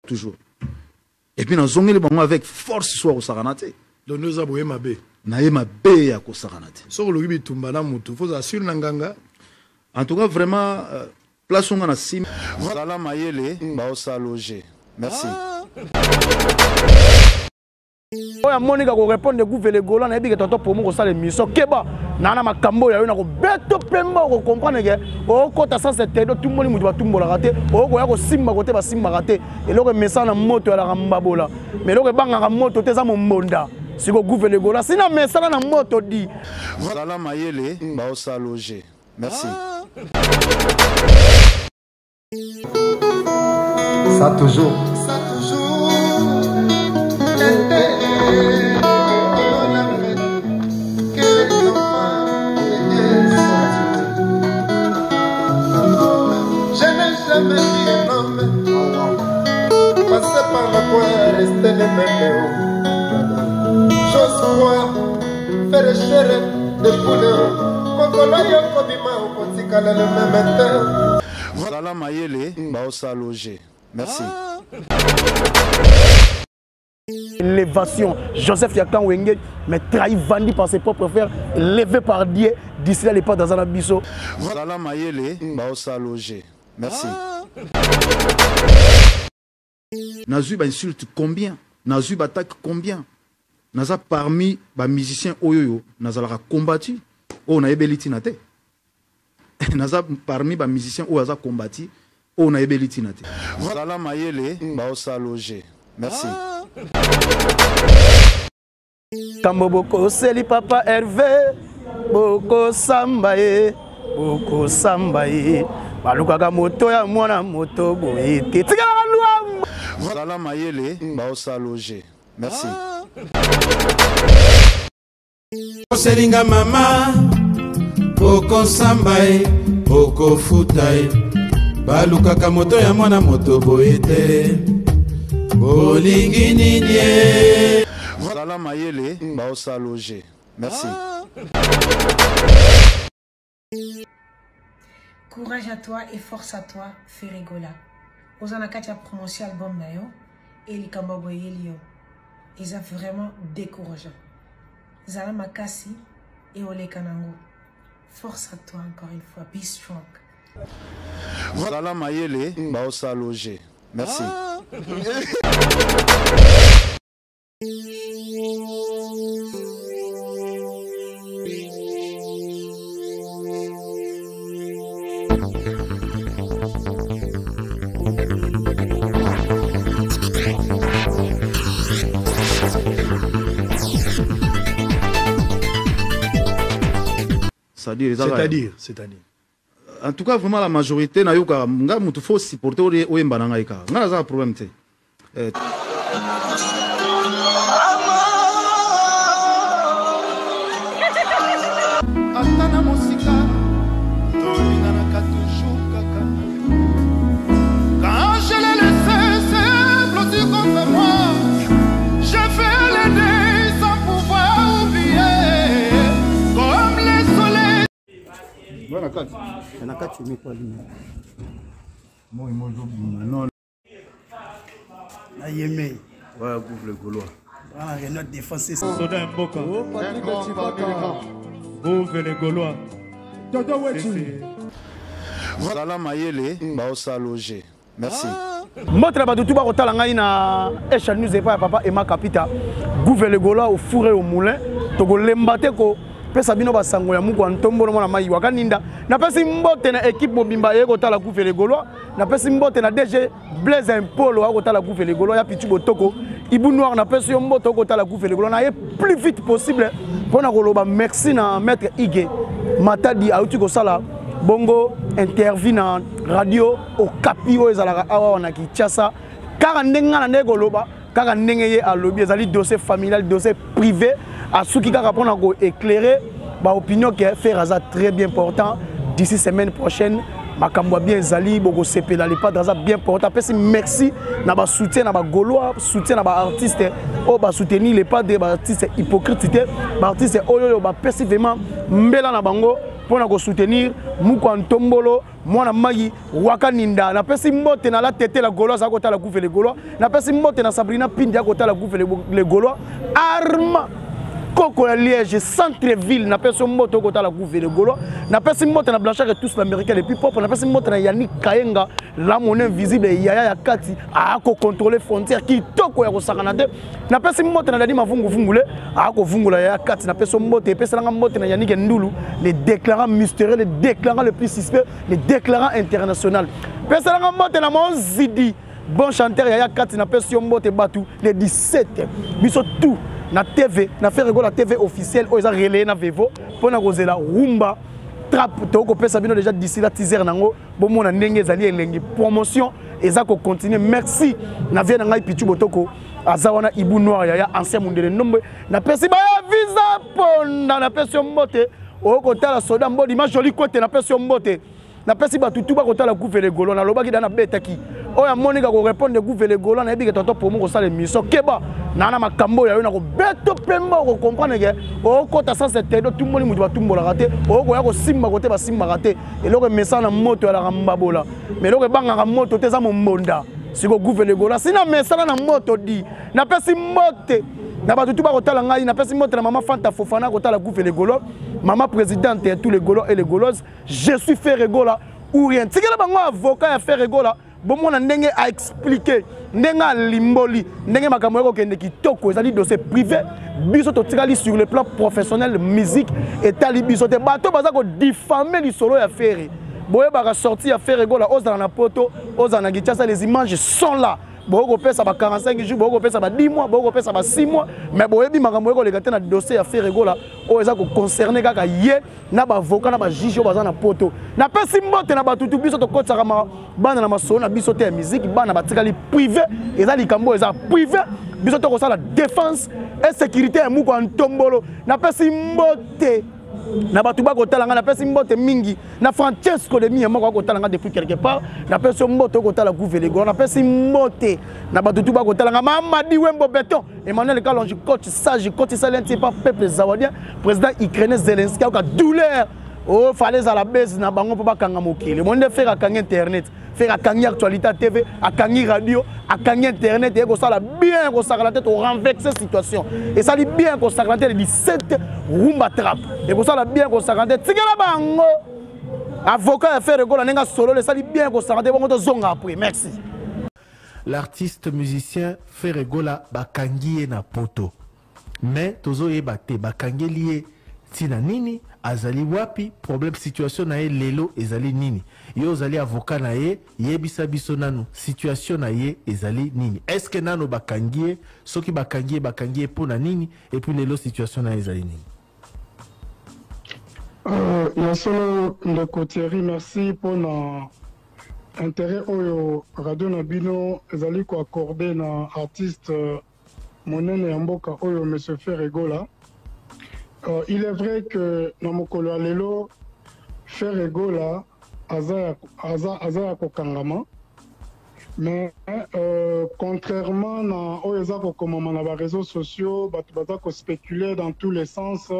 toujours. Et puis, nous avons avec force soit au Saranate. Donc, nous avons Mabé. Naïmabé à Saranate. Sur le Ribi Tumbana Moutou, faut assurer Nanganga. En tout cas, vraiment, place on a sim. Voilà Mayele, Baosa logé. Merci. Oya monika ko répondre gouverner Gola na bi que tonton pour mo ko sala mission keba na makambo ya yo na ko beto pemba ko comprendre que o ko ta ça c'était tout monde mutu batumbola raté o ko ya ko simba ko te ba simba raté et loko message na moto ya la mbabola mais loko banga moto te za mo monda siko gouverner Gola sina message na moto di voilà Mayele Baosa logé. Merci. Ça toujours. Je n'ai jamais vu un homme passer par la poire rester le même. J'ose croire faire chair de poule. Voilà Mayele Baosa logé. Merci. L'élévation, Joseph Yakan Wenge, mais trahi, vendu par ses propres frères, levé par Dieu, d'ici là, il n'est pas dans un abysso. Voilà Mayele Baosa logé. Merci. Nazub insulte combien? Nazub attaque combien? Naza parmi les musiciens Oyoyo, Nazala combattu. On a ébéliti nate. Naza parmi les musiciens où Naza combattu. On a ébéliti nate. Voilà Mayele Baosa logé. Merci. Kamboboko Seli Papa Hervé, Boko Sambaye, Boko Sambaye, Balukaka moto ya mwana moto boyete. Voilà Mayele Baosa logé. Merci. Selinga mama, Boko Sambaye, Boko Futaye, Balukaka moto ya mwana moto boyete. Voilà Mayele Baosa logé. Merci. Courage à toi et force à toi, Ferregola. Ozana Katia promotion album nayo et les Kamboboye Lio. Ils sont vraiment décourageants. Zala Makasi et Ole Kanango. Force à toi encore une fois. Be strong. Voilà Mayele Baosa logé. Merci. C'est-à-dire. En tout cas, vraiment, la majorité, il faut supporter les Oyembananga. Il y a un problème. Quand je l'ai laissé s'éblouir contre moi, j'ai fait le deuil sans pouvoir oublier. Comme les soleils. Ayemé. Ouais, couvre le Gaulois. Ah, il y a notre défense. Soda Mboka. Ouvre les Gaulois. Voilà Mayele Baosa logé. Merci. Motre Badoutou Barotala na Echal News et papa Emma Capita. Gouverner le Gaulois au four et au moulin. Togo lembate ko. Pesa bino basango ya muko antombolo mona mai wakaninda na pesi mbote na équipe mobimba yeko tala gouverner le Gaulois na pesi mbote na DG Blaise Impolo ako tala gouverner le Gaulois ya pitu botoko Ibu Noir na pesi mbote ko tala gouverner le Gaulois na ye plus vite possible pona koloba merci na maître Ige Matadi auti ko sala bongo interview na radio au Capio ezalaka awa na Kinshasa kaka ndenga na ndeko loba kaka ndenge ye alobi ezali dossier familial dossier privé à ceux qui vont éclairer ma opinion qui est fait très bien important d'ici semaine prochaine ma cambo bien zali bogo CP dans les pas dans bien important merci na ba soutien na ba Gaulois soutien na ba artiste oh ba soutenir les pas des artistes hypocrites ba artiste oyo ba vraiment mbela na bango pour soutenir Mouko Ntombolo, Mwana Magi, Wakaninda. Na pesi mbote na la tete la Gauloise à côté la Gouve les Gaulois. Na pesi mbote na Sabrina Pindi à côté la Gouve les Gaulois. Arma Coco Liège, centre-ville, n'a pas son mot au côté de la Gouve de Gaulois, n'a pas son mot na Blanchard et tous l'américain les plus propres, n'a pas son mot na Yannick Kayenga, la monnaie invisible et Yaya Kati, à contrôler frontières qui toko ya Rosakanade, n'a pas son mot na Dani Mavungu Vungule, à Vungula Yaya Kati, n'a pas son mot et pas son mot na Yannick Ndoulou, les déclarants mystérieux, les déclarants les plus suspects, les déclarants internationaux. Pas son mot na Monzidi, bon chanteur Yaya Kati, n'a pas son mot et Batou, les 17, biso tout. Na TV, na fait la TV officielle, ils ont relayé na Vevo pour na causer la rumba trap to ko pesa bino déjà d'ici la teaser nango bon mon ndenge zali elengi promotion et ça ko continuer merci na vie na ngai pichu botoko azawana ibu noir ya ancien mundele nombe na pesi ba visa ponda na pesi mbote o ko tala soda mbodi ma joli côté na pesi mbote na pesi ba tutu ba ko tala Gouve les Gaulois na lobaki dana betaki oya monika ko répondre Gouve les Gaulois na ebi ke tonto pour mo ko sala émission keba nana makambo ya yo na ko beto pemba ko comprendre que o ko ta sans cette tout le monde mutu ba tumbola raté o ko ya ko simba ko te ba simba raté et loko message na moto ya la rambabola mais loko banga moto te za mo mbonda siko Gouve les Gaulois sina message na moto di na pesi mote na ba tutu ba ko tala ngai na pesi mote na maman Fanta Fofana ko tala Gouve les Gaulois maman présidente et tous les Gaulois et les Gauloises je suis Ferregola ou rien tikela bango avocat ya Ferregola bon mon ndenge a expliqué ndenge limboli ndenge makambo ko kende kitoko ezali dossier privé biso to tikali sur le plan professionnel musique et tali biso te bato baza ko diffamer li solo ya Ferre boye ba sortir ya Ferregola ozana na poto ozana Kinshasa les images sont là boko pesa ba 45 jours boko pesa ba 10 mois boko pesa ba 6 mois mais boye bi makambo ko lekate na dossier ya Ferregola o eza ko concerner kaka ye na ba avocat na ba juge baza na poto na pesi mbote na batutu biso to kotsaka ma bana na masolo na biso te ya musique bana batikali privé eza likambo eza privé biso to ko sala défense et sécurité ya Mouko Ntombolo na pesi mbote na batu ba kotala nga na pesi mbote mingi na Francesco de Mia moko kotala nga depuis quelque part na pesi mbote kotala Gouve les Gaulois na pesi mbote na batu ba kotala nga Mamadi Wembo Beton Emmanuel Kalonji coach sage coach salenti pas peuple zawadien président ukrainien Zelensky a douleur oh fallait à la base na bango pa kanga mokili monde faire kanga internet faire kanga actualité TV à kanga radio à kanga internet et ko sala bien ko sala tête au renverser situation et ça dit bien ko sala tête 17 rumba trap et ko sala bien ko sala tête tigela bango avocat à faire Ferregola nenga solo le ça dit bien ko sala tête bon to zonga après merci. L'artiste musicien Ferregola bakangi na poto mais tozo e baté bakangi lié tina nini azali wapi problème situation na ye lelo ezali nini yo azali avocat na ye yebisa biso nanu situation na ye ezali nini est-ce que nano bakangie soki bakangie pona nini et puis lelo situation na ye ezali nini ya solo le côté merci pour intérêt oyo radio na bino ezali ko accorder na artiste monene ya mboka oyo monsieur Ferregola. Il est vrai que dans mon lelo Ferregola aza kokangama mais contrairement na oyo ko komama na ba réseaux sociaux baza ko spéculer dans tous les sens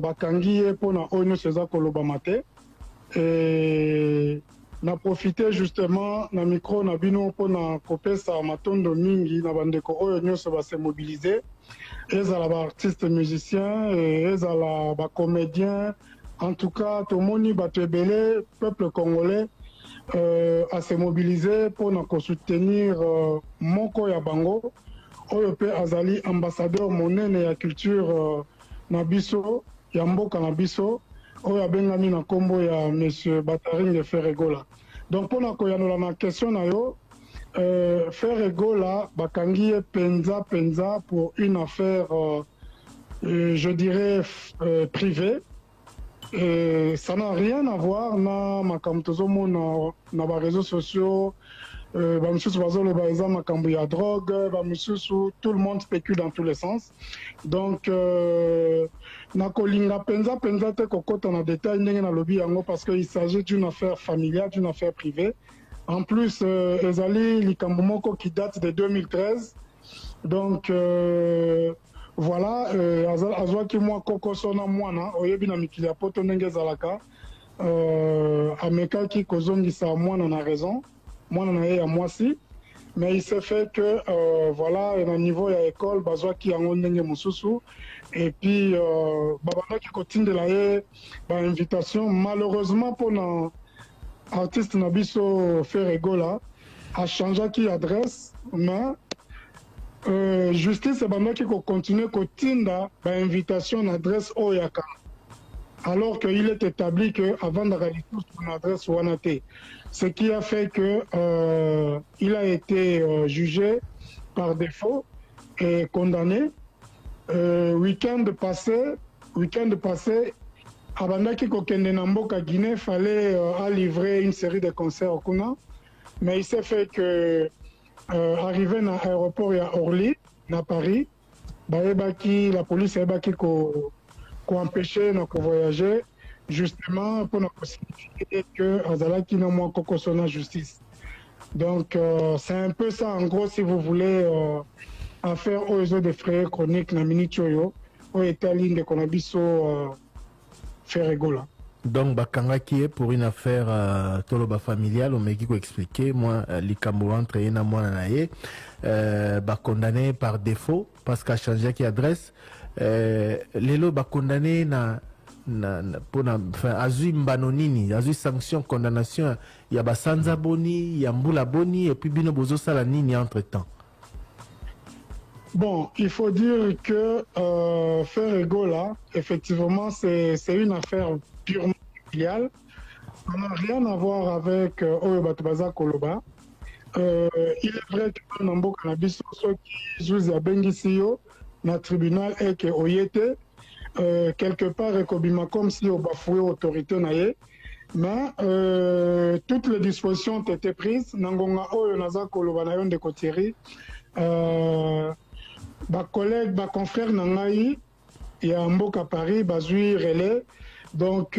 bakangi pona oyo seza ko lobama te et na profiter justement na micro na bino pona kopesa matondo mingi na bandeko oyo nyonso ba se mobiliser ezala ba artistes musiciens ezala ba comédiens en tout cas tout moni bato ebele peuple congolais à se mobiliser pour na soutenir moko ya bango oyo pe azali ambassadeur monene ya culture na biso ya mboka na biso oyo abengami na kombo ya monsieur Bataring Ferregola. Donc pour na koyanola na question na yo Ferregola bakangi penza pour une affaire je dirais privée. Ça n'a rien à voir na makamtozo na ba réseaux sociaux ba misusu bazolo ba eza makambo ya drogue ba misusu tout le monde spécule dans tous les sens. Donc na kolinga penza te kokota na détail ndenge na lobi yango parce qu'il s'agit d'une affaire familiale, d'une affaire privée. En plus, ezali likambo moko qui date de 2013. Donc voilà azwaki mwa kokoso na mwana oyebi na mikili ya poto ndenge ezalaka amekaki kozongisa mwana na raison mwana na ye ya mwasi mais il s'est fait que voilà na niveau ya école bazwaki yango ndenge mosusu et puis babandaki kotindela ye bainvitation malheureusement mpona artiste na biso Ferregola achangeaki adresse mais justice ebandaki kocontinue kotinda bainvitation na adresse oyo ya kala alors qu'il est établi qu'avant d'aller sur son adresse Wanate, ce qui a fait qu'il a été jugé par défaut et condamné. Week-end passé, Abandaki Kokende Namboka Guinée fallait livrer une série de concerts au Kuna, mais il s'est fait que arrivé dans l'aéroport à Orly, à Paris, la police a empêché de voyager justement pour nous signifier que Azalaki n'a moins qu'au la justice. Donc c'est un peu ça en gros si vous voulez affaire aux autres frais chroniques na minute choyo au Italie de Konabiso Ferregola. Donc bakangaki pour une affaire toloba familiale on m'a expliqué moi likambo entre ena mwana na ye condamné par défaut parce qu'a changé qui adresse lelo condamné na azui mbano nini azui sanction condamnation ya basanza boni ya mbula boni et puis bino bozo sala nini entre temps. Bon, il faut dire que Ferregola, effectivement, c'est une affaire purement familiale. Ça n'a rien à voir avec Oyo Batubaza Koloba. Il est vrai que Nambo Cannabis, ceux qui jouent à Bengisiyo, dans le tribunal, et que Oyete, quelque part, Ekobima comme si on bafouait l'autorité naïe. Mais toutes les dispositions ont été prises. Nangonga Oyo Naza Koloba Nayon de Kotiri. Ba collègue, ba confrère Nangaï, il y a un beau à Paris, Bazui Relais. Donc,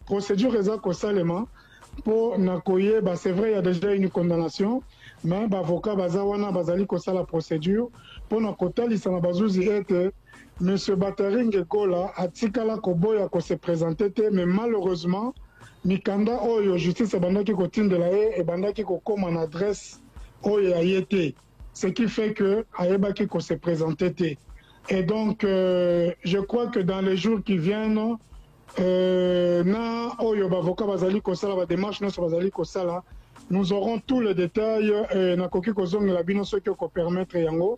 procédure exacte au Salema. Pour Nakoye, c'est vrai, il y a déjà une condamnation. Mais l'avocat Bazawana Bazali Kosa la procédure. Pour Nakota, il s'en a bazouzi que M. Bataring Gola a Tikala Koboya ko se présenté, mais malheureusement, Mikanda Oyo, justice Bandaki Kotine de la Haye et Bandaki Kokom en adresse Oyo Ayete. Ce qui fait que Ayebaki ko se présenté. Et donc, je crois que dans les jours qui viennent, na Oyo Bavoka Bazali Kosala, ba démarche non Bazali Kosala, nous aurons tous les détails na koki kozong la bino ce qui ko permettre yango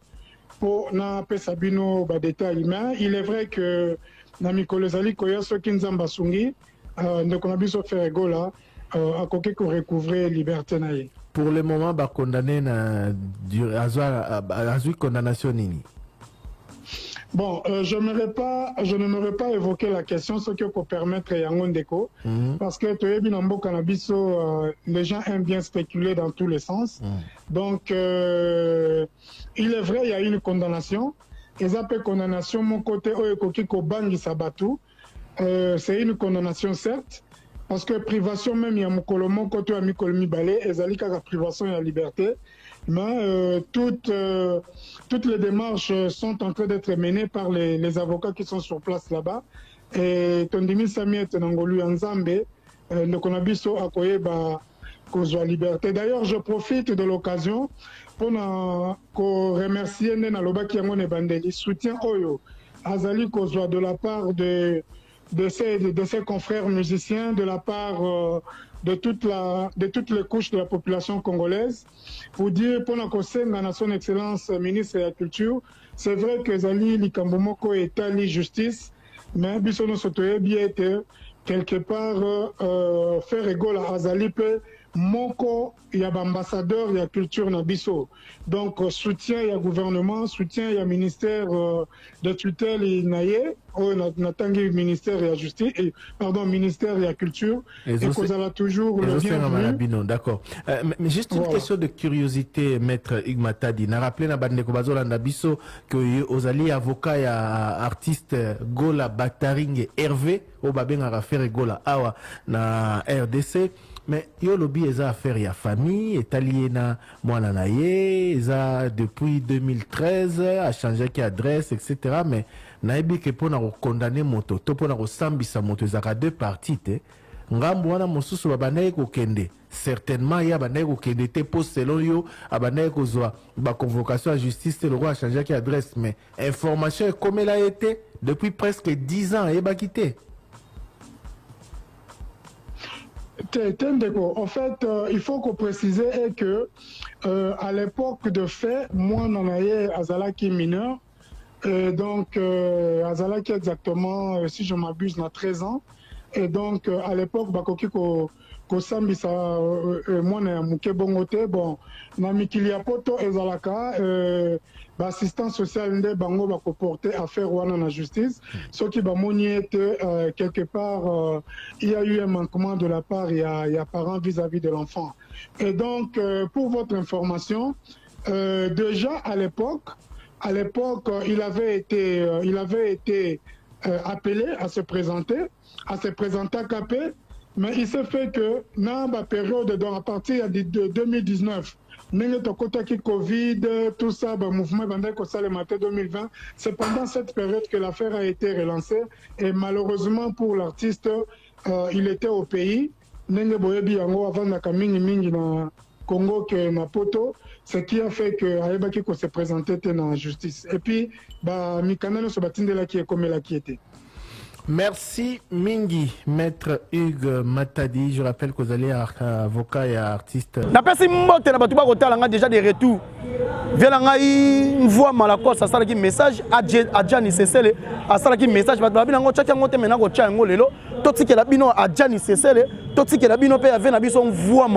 pour na pesabino ba détails. Mais il est vrai que na mikolo zali koya so kinzamba sungi ne konabiso Ferregola a koki ko recouvrer liberté na ye. Pour le moment, bah condamné na azui condamnation nini. Bon, je n'aimerais pas évoquer la question, ce qui peut permettre Yangon Deko, parce que Toyebinambo Cannabiso, les gens aiment bien spéculer dans tous les sens. Donc, il est vrai, il y a une condamnation. Et ça peut condamnation, mon côté, Oyekokiko Bangi Sabatu, c'est une condamnation certes. Parce que privation même, il y a mon colomon côté à Mikolmi Balé, et Zalika la privation et la liberté. Mais toutes les démarches sont en train d'être menées par les avocats qui sont sur place là-bas. Et Tondimi Samiet Nangolu Nzambe, le Konabiso Akoye Kozwa Liberté. D'ailleurs, je profite de l'occasion pour remercier Nena Lobaki Yangon et Bandeli, soutien Oyo, Azali Kozwa de la part de ses confrères musiciens, de la part de toutes les couches de la population congolaise, pour dire, pour la son excellence ministre de la Culture, c'est vrai que Zali Likambomoko est à la justice, mais Bissono Sotoye bien été quelque part Ferregola Azali peut Moko, il y a ambassadeur, il y a culture Nabiso. Donc, soutien, il y a gouvernement, soutien, il y a ministère de tutelle et naïe, Natangi ministère et la justice, pardon, ministère et la culture, et qu'on a toujours le bienvenu. D'accord. Mais juste une question de curiosité, maître Igmatadi. N'a rappelé na bande Kobazola Nabiso que Ozali avocat et artiste Gola Bataring Hervé, au Babeng a Ferregola Awa na RDC. mais yo lobby eza affaire ya famille etali na mwana na ye eza depuis 2013 a changé ki adresse etc. mais nayebi ke pona ko condamner moto to pona ko sambisa moto ezaka deux parties te ngambo wana mosusu babandaki kokende certainement ya bandaki kokende te po selon yo abandaki kozwa ba convocation à justice te loko a changé ki adresse mais information ekomela ye te depuis presque 10 ans eyebaki te. En fait, il faut qu'on précise que à l'époque de fait, moi, Nanaye Azalaki mineur, donc Azalaki exactement, si je m'abuse, n'a 13 ans. Et donc à l'époque, Bakoki ko sambisa moi na muke bongote bon na mikilia poto ezalaka assistant social nde bango ba ko porter affaire wana na justice ce qui ba moniete quelque part il y a eu un manquement de la part il y a parents vis-à-vis de l'enfant. Et donc pour votre information déjà à l'époque il avait été appelé à se présenter à Capé. Mais il s'est fait que dans la période, donc à partir de 2019, Covid, tout ça, le mouvement le matin 2020, c'est pendant cette période que l'affaire a été relancée. Et malheureusement pour l'artiste, il était au pays. Avant na Congo que na poto, ce qui a fait que Aebaki se présentait dans la justice. Et puis, Mikana se batinde là qui est comme là qui était. Merci Mingi, maître Hugues Matadi. Je rappelle que vous allez avocat et artiste. Na pesi mbote na batuba kotala déjà des retours. Vela ngai voix malakos ça qui message à Gianni Sesele, à ça qui message ba bina ngo tchaka ngote mena ko tcha ngo lelo. Totiki la bino à Gianni Sesele, totiki la bino pe ave na biso voix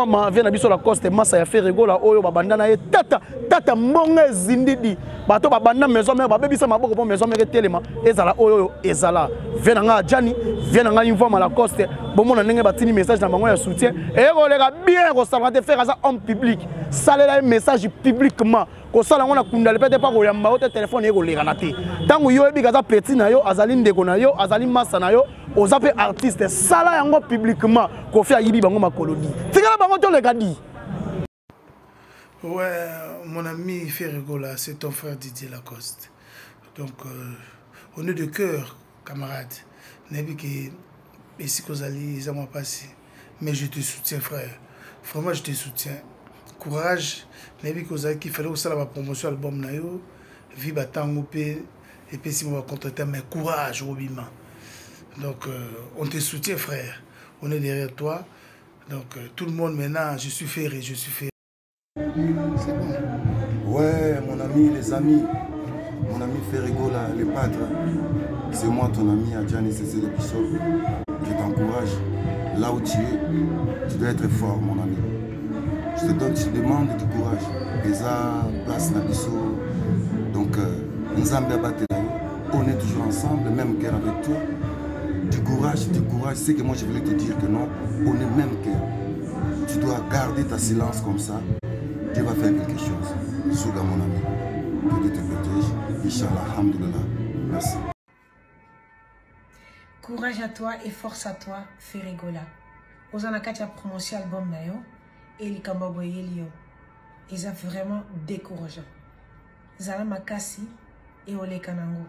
ma vena biso la coste massa ya Ferregola oyo babanda na ye tata mbonge zindidi. Bato babanda maison mère babebisa maboko po maison mère telema ezala oyo ezala vena nga Gianni vena nga une voix malacoste bomona ndenge batini message na bango ya soutien et kolega bien ko savate faire ça en public salela un message publiquement ko sala ngona kundale pete pa ko yamba ote téléphone e ko lega na te tangu yo ebika za petit na yo azali ndeko na yo azali massa na yo ozape artiste sala yango publiquement ko fait yibi bango makoloni tika bango to lega di. Ouais, mon ami Ferregola, c'est ton frère Didier Lacoste. Donc, on est de cœur, camarade. Mais je te soutiens, frère. Vraiment, je te soutiens. Courage. Qui fait la promotion de l'album Nayo. Vive tango et puis si on va contenter, mais courage, Robima. Donc, on te soutient, frère. On est derrière toi. Donc, tout le monde maintenant, je suis ferré. C'est bon. Ouais, mon ami, les amis, mon ami Ferregola, le pâtre, c'est moi ton ami Adjani Sesele Bissot. Je t'encourage. Là où tu es, tu dois être fort, mon ami. Je te demande du courage. Eza, place Nabiso. Donc, Nzambe Abate, on est toujours ensemble, même cœur avec toi. Du courage, c'est que moi je voulais te dire que non, on est même cœur. Tu dois garder ta silence comme ça. Dieu va faire quelque chose. Souga mon ami. Que Dieu te protège. Inch'Allah, alhamdoulilah. Merci. Courage à toi et force à toi, Ferregola. Ozana katia promotion album nayo et les Kamboboye Lio. Ils sont vraiment décourageants. Zala Makasi et Ole Kanango.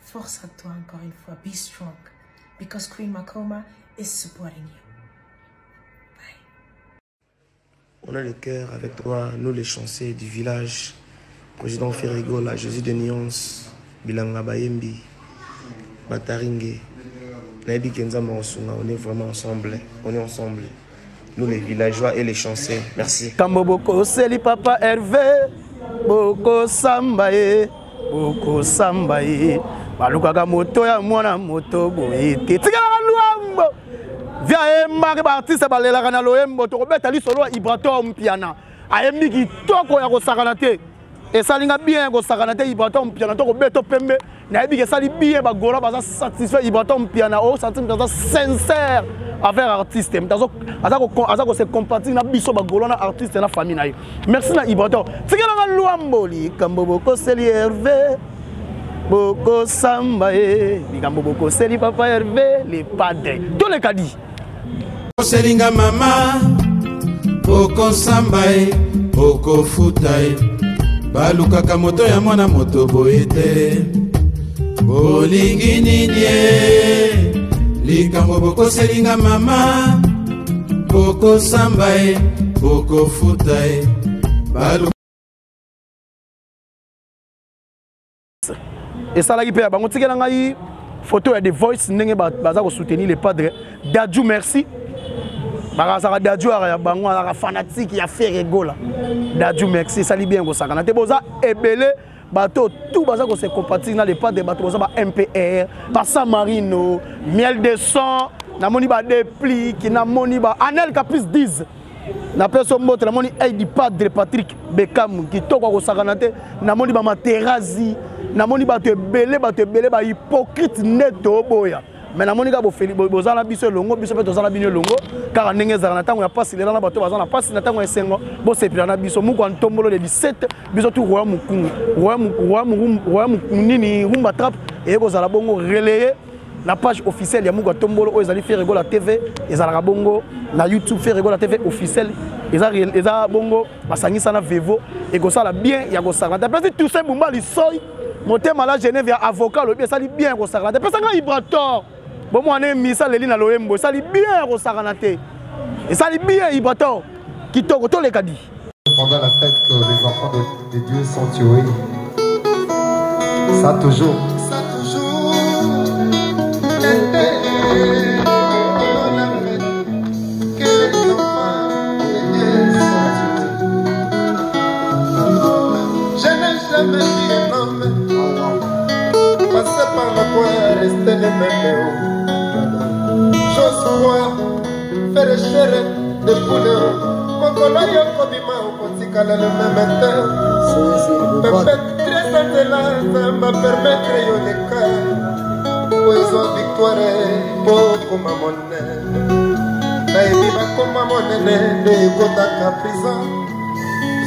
Force à toi encore une fois. Be strong. Because Queen Makoma is supporting you. On a le cœur avec toi, nous les chanceux du village, président Ferregola, Jésus de Nyons, Bilanga Bayembi, Bataringue, Naïbi Kenzama Osunga, on est vraiment ensemble, nous les villageois et les chanceux. Merci. Kamboboko Seli Papa Hervé, Boko Sambaye, Baluka moto ya mwana moto boyete. Tigala luambo. Via Mari artiste balela kana loembo to kobeta li solo Ibrato mpiana. Ayembi kitoko ya kosakana te. Esalinga bien kosakana te Ibrato mpiana to kobeto pembe. Na yebi ke sali bien ba gora ba satisfait Ibrato mpiana o sentir que sincère avec artiste. Azako se compatir na biso ba golona artiste na famille na yo. Merci na Ibrato. Tigala luambo li Kamboboko Seli Hervé. Boko Sambaye, Boko Seli Papa Hervé, les padres. Tous les cadis. Selinga mama Oko sambae Oko futae Balukaka moto ya mwana moto boete Bolingi ninye Likambo boko selinga mama Oko sambae Oko futae Balukaka Et ça là qui peut bango tikela ngai photo ya The Voice ndenge baza ko soutenir les padres Dadju merci Barazara Dadju ya bango ala fanatique ya Ferregola Dadju merci ça li bien ko sakana te boza ebele bato tout baza ko se compatir na les padres bato boza ba MPR ba San Marino miel de sang na moni ba dépli ki na moni ba Anel Caprice 10 na peso mbote na moni Aidi Padre Patrick Bekam ki toko ko sakana te na moni ba Materazi na moni bato ebele ba hypocrite neto boya mais na moni ka bo Feli bozana biso longo biso pe tozana bino longo car ndenge za na tango ya passe lela na bato bazana passe na tango esengo bo sepira na biso muko ntombolo de 17 biso tu roi mukungu roi nini rumba trap et ko zala bongo relayer la page officielle ya muko ntombolo o ezali Ferregola TV ezala bongo na YouTube Ferregola TV officiel eza bongo basangisa na Vevo et ko sala bien ya ko sala d'après tout ça bumba li soy motema la Genève ya avocat lobi ça li bien ko sala d'après ça Ibrator bon moi né misa leli na loembo ça li bien ko sala te et ça li bien Ibrator qui to les kadi pendant la fête que les enfants de Dieu sont tués ça toujours Passer par la croix, rester les mêmes. J'ose croire, faire chérir de poulet. Mon collègue Kobima, au Potikala, le même temps. Peut-être très intéressant, m'a permettre de cas. Poison victoire, beaucoup ma monnaie. Naïbiba comme ma monnaie, de Godaka prison.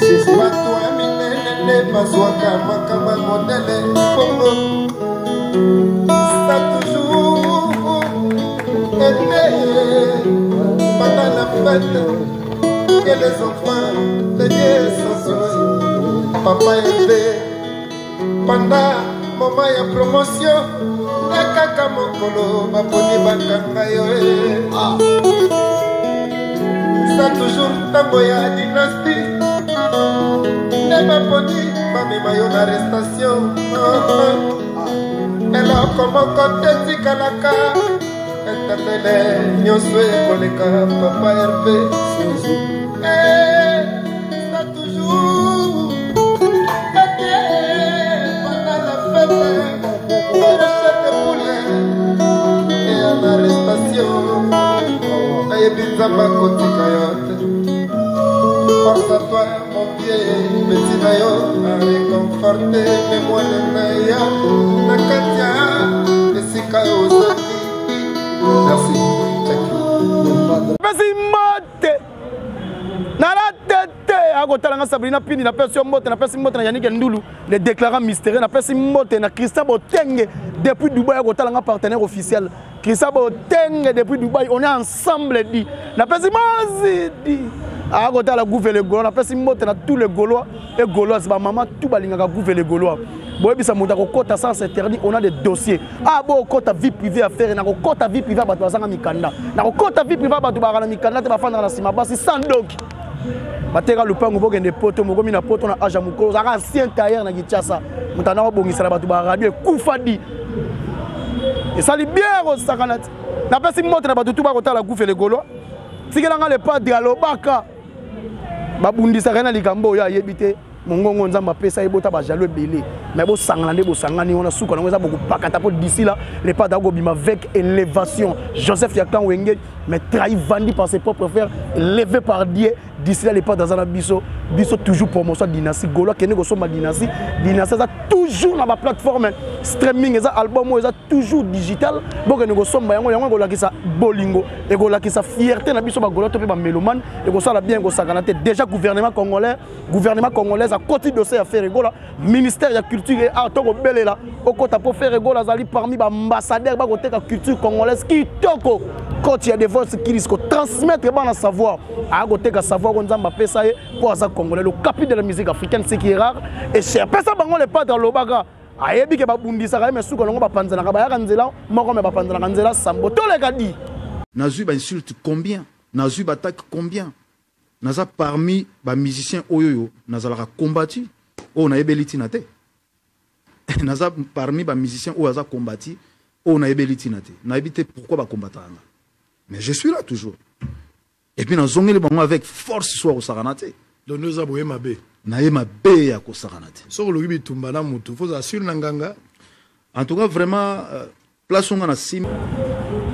C'est pas toi, minene, bazouaka, makama modèle, pongo. Ça toujours été pendant la fête que les enfants de Dieu sont sauvés. Papa élevé pendant moment de promotion, les kaka mokolo, ma poni bakanga yo. Ça toujours tamboya dynastie. Ne m'a poni, mami mayo arrestation. Alors comment compter si kalaka éternel nyonso ekoleka papa Hervé ça toujours été pendant la fête recette de poulet et en arrestation nayebi nzamba kotika yo te force à toi mon pied petit na yo a réconforté mémoire na yo. Merci. Merci Mote. Nala tete akotalanga Sabrina Pini na personne Mote na personne Mote na Yannick Ndulu le déclarant mystérieux na personne Mote na Christian Botenge depuis Dubaï akotalanga partenaire officiel Christian Botenge depuis Dubaï on est ensemble dit na personne Mazidi akotala gouverner le Gaulois na personne Mote na tous les Gaulois et Gauloises ba maman tout balingaka gouverner le Gaulois. Boyebisa muta ko kota sans interdit on a des dossiers ah bon kota vie privée à faire na ko kota vie privée bato bazanga mikanda na ko kota vie privée bato bazanga mikanda te bafanda na sima basi sans doc bateka lupango bokende poto mokomi na poto na aja mukolo zaka ancien tailleur na Kinshasa mutana ko bongisa bato ba radio kufa di et ça li bien ko sakanat na pesi moto na bato tout ba kota la goufe le Gaulois sikela nga le padre alobaka babundisa kana likambo ya yebite mongongo nzamba pesa ebota ba jalo belé mais bo sangana nde bo sangani on a souka na beaucoup pakata pour d'ici là les pas d'ago bima avec élévation Joseph Yakan Wenge mais trahi vendu par ses propres frères levé par Dieu d'ici là les pas dans la biso toujours promotion dynastie Gaulois kene go soma dynastie ça toujours na ba plateforme streaming ça album ça toujours digital bo kene go soma yango go lakisa bolingo et go lakisa fierté na biso ba Gaulois to pe ba mélomane et go sala bien go sakana te déjà gouvernement congolais à côté de dossier à Ferregola ministère de la culture et art to belela au côté pour Ferregola zali parmi ba ambassadeur ba côté la culture congolaise qui toko coach ya divorce qui risque transmettre bon savoir à côté que savoir on zamba pesa pour ça congolais le capital de la musique africaine c'est qui est rare et cher pesa bango le pas dans l'obaga ayebi ke babundisa ka mesu ko longo bapanzana ka bayaka nzela moko me bapanzana ka nzela sambo to le kadi nazui ba insulte combien nazui ba attaque combien naza parmi ba musiciens oyoyo nazalaka combattu o na yebeliti na te naza parmi ba musiciens o aza combattu o na yebeliti na te na yebite pourquoi ba combatanga mais je suis là toujours et puis nazongeli bango avec force soir au saranate donc nous aboye mabe na ye mabe ya ko saranate so lobi bitumba na mutu faut assurer nanganga en tout cas vraiment place on a sim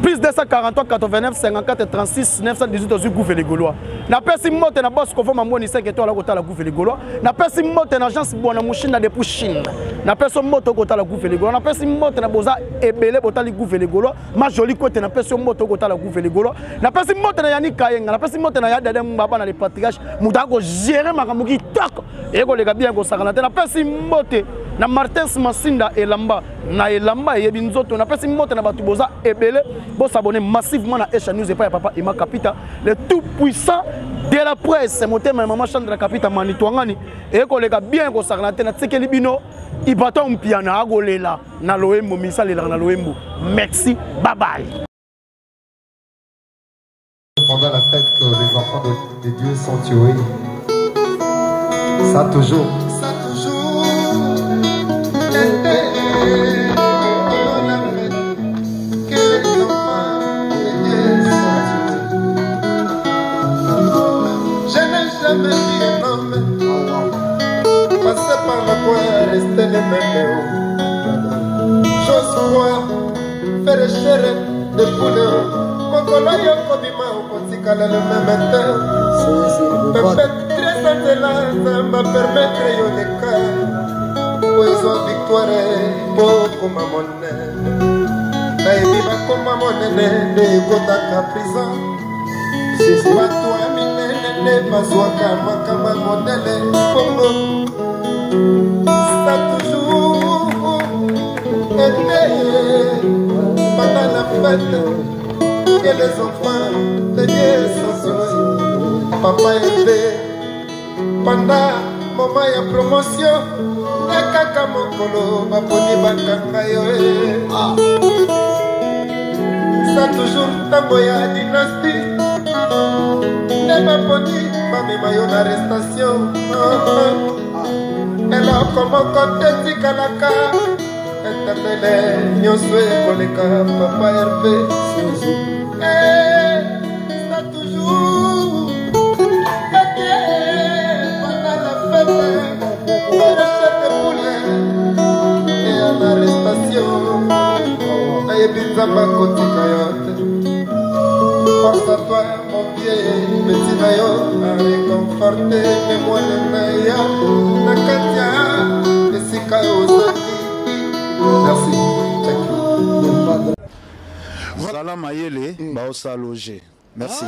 plus 243 89 54 36 918 aux gouvernements les Gaulois na pesi mote na boss ko foma moni 5 étoiles ko tala gouvernements les Gaulois na pesi mote na agence bona mushina de pushine na pesi moto ko tala gouvernements les Gaulois na pesi mote na boza ebele botali gouvernements les Gaulois ma joli côté na pesi moto ko tala gouvernements les Gaulois na pesi mote na yani kayenga na pesi mote na ya dede mbaba na les patriarches muta ko gérer makambo ki tok e ko lega bien ko sakana na pesi mote na Martins Masinda elamba na elamba yebi nzoto na pesi mote na batu boza ebele bo s'abonner massivement à Esha News et pas papa Emma Kapita le tout puissant de la presse moté maman Chandra Kapita manitwangani et kolega bien ko sarnate na tsekeli bino ibata mpiana agolela na loembo misale na loembo merci bye bye. Pendant la fête que les enfants de Dieu sont tués, ça toujours jamais vu un homme passer par la voie rester le même. J'ose croire faire chair de poule. Mokolo yoko bima okotikala le même temps. Peut-être très intéressant m'a permettre yo le cas. Poison victoire pokoma monene. Nayebi bakoma monene de kotaka prison. Bato ya minene bazwaka makamba modele Congo. Ça toujours été pendant la fête que les enfants de Dieu sont sauvés. Papa élevé pendant moment ya promotion na kaka mokolo baponi bakanga yo. Ça toujours tango ya dynastie ne baponi bamema yo na arrestation. eloko moko te tikalaka eternele nyonso ekoleka papa herve. Ça toujours été pendant la fête de poulet et en arrestation. Nayebi nzamba kotika yo te. Pense à toi mon pied petit na yo a réconforté mémoire na yo na katia esika ozali. Merci. Voilà Mayele, Baosa logé. Merci.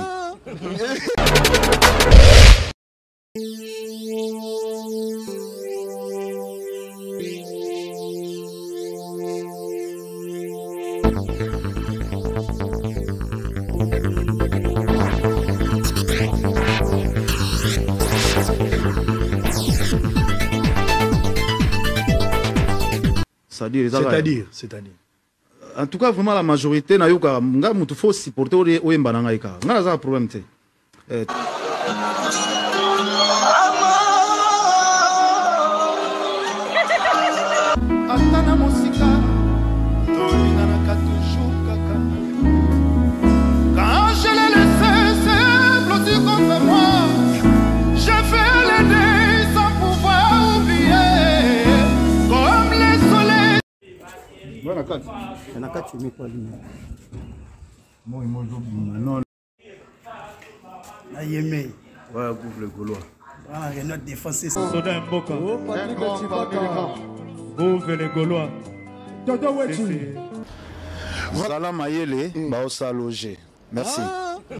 C'est-à-dire. En tout cas, vraiment, la majorité, il faut supporter au Mbananga. Il y a un problème. Quand je l'ai laissé s'ébloutir contre moi, j'ai fait le deuil sans pouvoir oublier. Comme les soleils. Ayemé. Ouais, couvre le Gaulois. Ah, il y a notre défense. Soda Mboka. Ouvre les Gaulois. Voilà Mayele, Baosa logé. Merci.